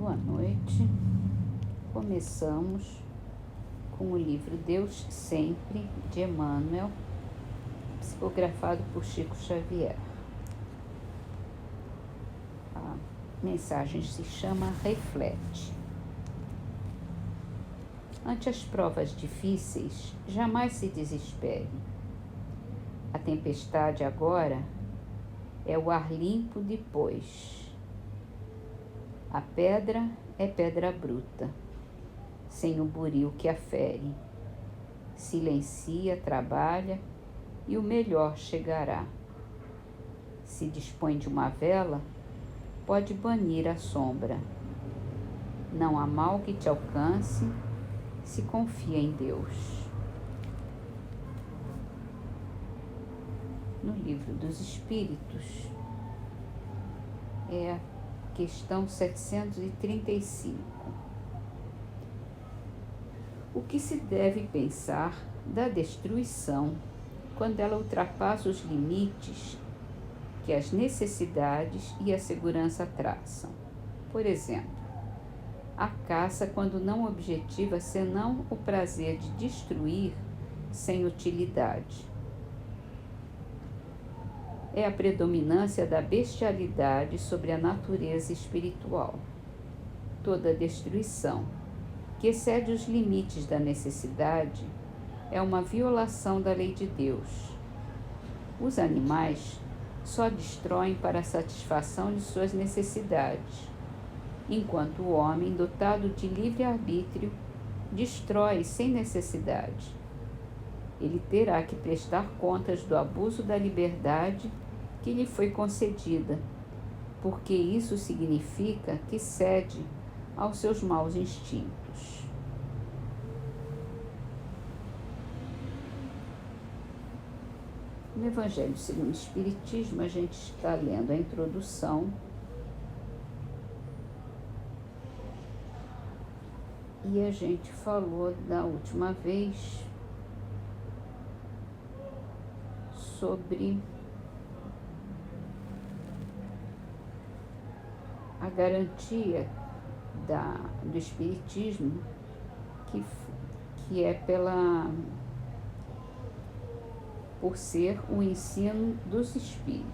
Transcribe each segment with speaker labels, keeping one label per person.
Speaker 1: Boa noite. Começamos com o livro Deus Sempre, de Emmanuel, psicografado por Chico Xavier. A mensagem se chama Reflete. Ante as provas difíceis, jamais se desespere. A tempestade agora é o ar limpo depois. A pedra é pedra bruta, sem o buril que a fere. Silencia, trabalha e o melhor chegará. Se dispõe de uma vela, pode banir a sombra. Não há mal que te alcance se confia em Deus. No Livro dos Espíritos, é a questão 735. O que se deve pensar da destruição quando ela ultrapassa os limites que as necessidades e a segurança traçam? Por exemplo, a caça quando não objetiva senão o prazer de destruir sem utilidade. É a predominância da bestialidade sobre a natureza espiritual. Toda destruição, que excede os limites da necessidade, é uma violação da lei de Deus. Os animais só destroem para a satisfação de suas necessidades, enquanto o homem, dotado de livre-arbítrio, destrói sem necessidade. Ele terá que prestar contas do abuso da liberdade que lhe foi concedida, porque isso significa que cede aos seus maus instintos. No Evangelho segundo o Espiritismo, a gente está lendo a introdução e a gente falou da última vez sobre a garantia do Espiritismo, que é por ser o ensino dos Espíritos.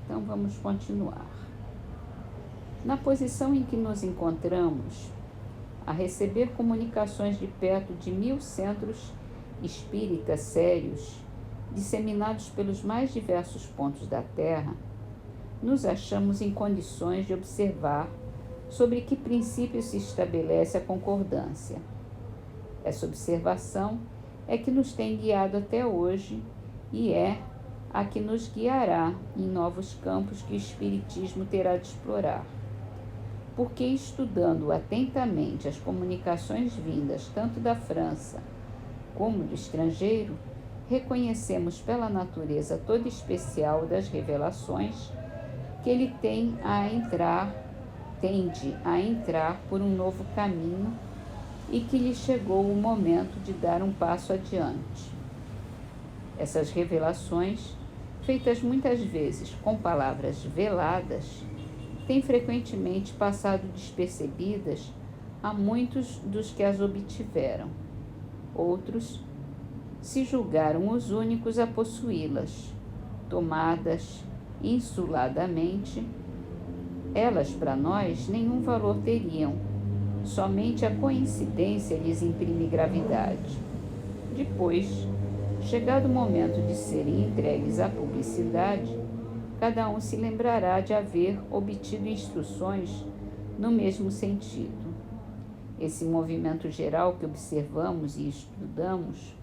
Speaker 1: Então vamos continuar. Na posição em que nos encontramos, a receber comunicações de perto de 1000 centros espíritas sérios, disseminados pelos mais diversos pontos da Terra, nos achamos em condições de observar sobre que princípios se estabelece a concordância. Essa observação é que nos tem guiado até hoje e é a que nos guiará em novos campos que o Espiritismo terá de explorar. Porque, estudando atentamente as comunicações vindas tanto da França como do estrangeiro, reconhecemos pela natureza toda especial das revelações que ele tende a entrar por um novo caminho e que lhe chegou o momento de dar um passo adiante. Essas revelações, feitas muitas vezes com palavras veladas, têm frequentemente passado despercebidas a muitos dos que as obtiveram. Outros se julgaram os únicos a possuí-las, tomadas insuladamente. Elas para nós nenhum valor teriam, somente a coincidência lhes imprime gravidade. Depois, chegado o momento de serem entregues à publicidade, cada um se lembrará de haver obtido instruções no mesmo sentido. Esse movimento geral que observamos e estudamos,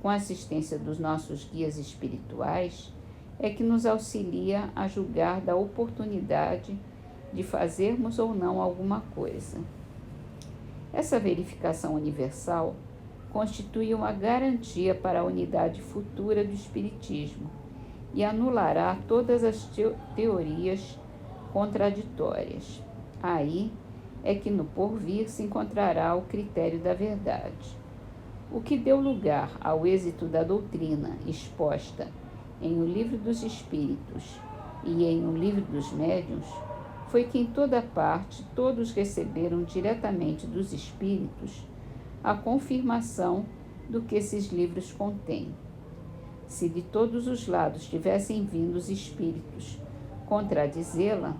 Speaker 1: com a assistência dos nossos guias espirituais, é que nos auxilia a julgar da oportunidade de fazermos ou não alguma coisa. Essa verificação universal constitui uma garantia para a unidade futura do Espiritismo e anulará todas as teorias contraditórias. Aí é que no porvir se encontrará o critério da verdade. O que deu lugar ao êxito da doutrina exposta em O Livro dos Espíritos e em O Livro dos Médiuns foi que em toda parte todos receberam diretamente dos espíritos a confirmação do que esses livros contêm. Se de todos os lados tivessem vindo os espíritos contradizê-la,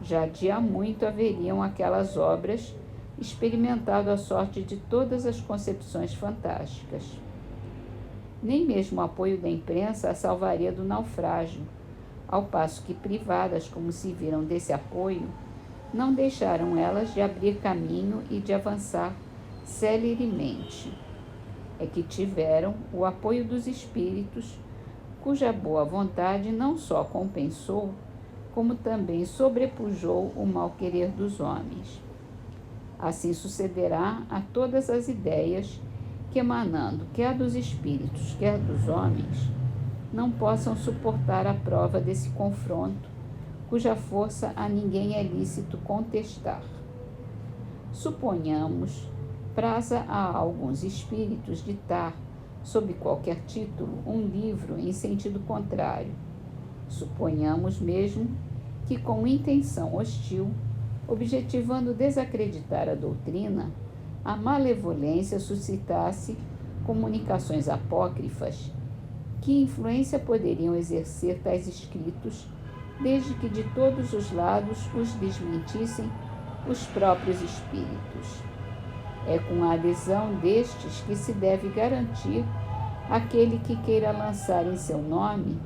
Speaker 1: já de há muito haveriam aquelas obras experimentado a sorte de todas as concepções fantásticas. Nem mesmo o apoio da imprensa a salvaria do naufrágio, ao passo que, privadas como se viram desse apoio, não deixaram elas de abrir caminho e de avançar celeremente. É que tiveram o apoio dos espíritos, cuja boa vontade não só compensou, como também sobrepujou o mal-querer dos homens. Assim sucederá a todas as ideias que, emanando quer dos espíritos, quer dos homens, não possam suportar a prova desse confronto, cuja força a ninguém é lícito contestar. Suponhamos, praza a alguns espíritos ditar, sob qualquer título, um livro em sentido contrário. Suponhamos mesmo que, com intenção hostil, objetivando desacreditar a doutrina, a malevolência suscitasse comunicações apócrifas. Que influência poderiam exercer tais escritos, desde que de todos os lados os desmentissem os próprios espíritos? É com a adesão destes que se deve garantir aquele que queira lançar em seu nome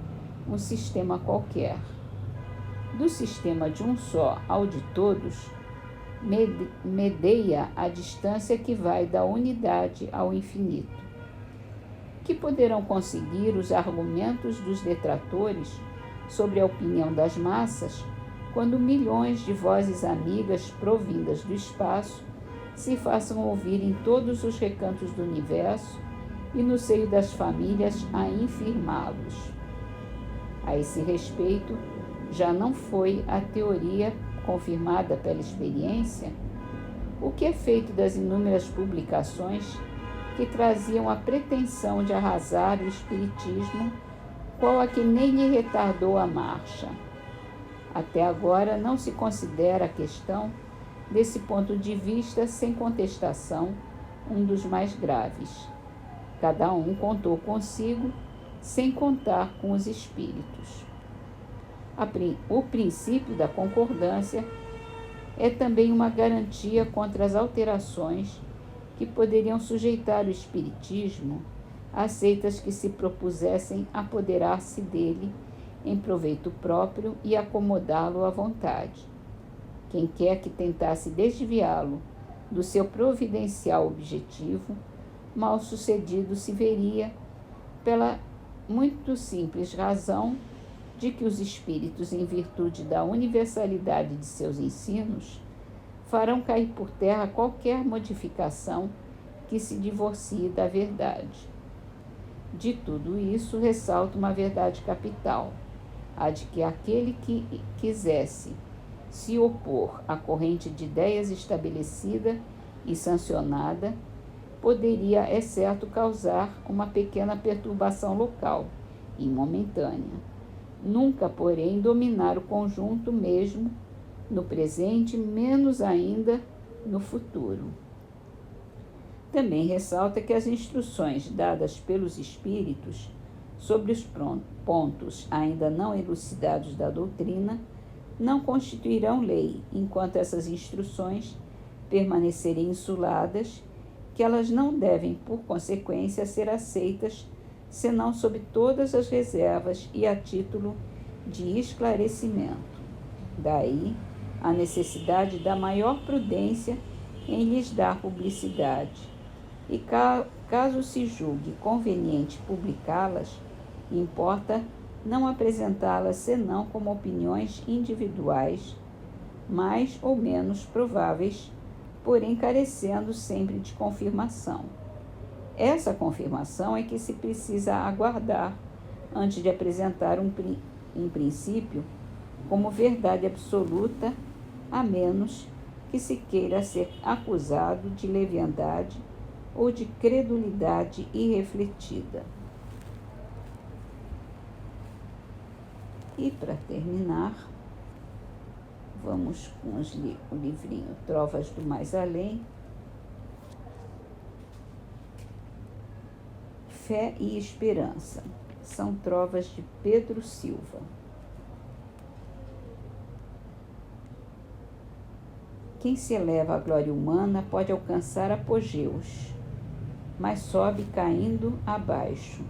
Speaker 1: um sistema qualquer. Do sistema de um só ao de todos, medeia a distância que vai da unidade ao infinito. Que poderão conseguir os argumentos dos detratores sobre a opinião das massas, quando milhões de vozes amigas provindas do espaço se façam ouvir em todos os recantos do universo e no seio das famílias a infirmá-los? A esse respeito, já não foi a teoria confirmada pela experiência? O que é feito das inúmeras publicações que traziam a pretensão de arrasar o espiritismo, qual a que nem lhe retardou a marcha? Até agora não se considera a questão, desse ponto de vista, sem contestação, um dos mais graves. Cada um contou consigo, sem contar com os espíritos. O princípio da concordância é também uma garantia contra as alterações que poderiam sujeitar o espiritismo a seitas que se propusessem apoderar-se dele em proveito próprio e acomodá-lo à vontade. Quem quer que tentasse desviá-lo do seu providencial objetivo, mal sucedido se veria, pela muito simples razão de que os espíritos, em virtude da universalidade de seus ensinos, farão cair por terra qualquer modificação que se divorcie da verdade. De tudo isso, ressalto uma verdade capital, a de que aquele que quisesse se opor à corrente de ideias estabelecida e sancionada, poderia, é certo, causar uma pequena perturbação local e momentânea. Nunca, porém, dominar o conjunto mesmo no presente, menos ainda no futuro. Também ressalta que as instruções dadas pelos espíritos sobre os pontos ainda não elucidados da doutrina não constituirão lei, enquanto essas instruções permanecerem insuladas, que elas não devem, por consequência, ser aceitas senão sob todas as reservas e a título de esclarecimento. Daí a necessidade da maior prudência em lhes dar publicidade. E caso se julgue conveniente publicá-las, importa não apresentá-las senão como opiniões individuais, mais ou menos prováveis, porém carecendo sempre de confirmação. Essa confirmação é que se precisa aguardar antes de apresentar um princípio como verdade absoluta, a menos que se queira ser acusado de leviandade ou de credulidade irrefletida. E, para terminar, Vamos com o livrinho Trovas do Mais Além. Fé e Esperança. São trovas de Pedro Silva. Quem se eleva à glória humana pode alcançar apogeus, mas sobe caindo abaixo,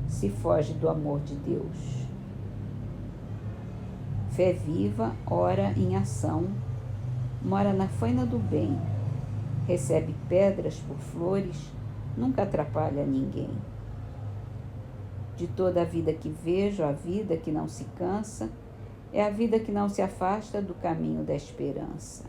Speaker 1: se foge do amor de Deus. Fé viva, ora em ação, mora na faina do bem, recebe pedras por flores, nunca atrapalha ninguém. De toda a vida que vejo, a vida que não se cansa, é a vida que não se afasta do caminho da esperança.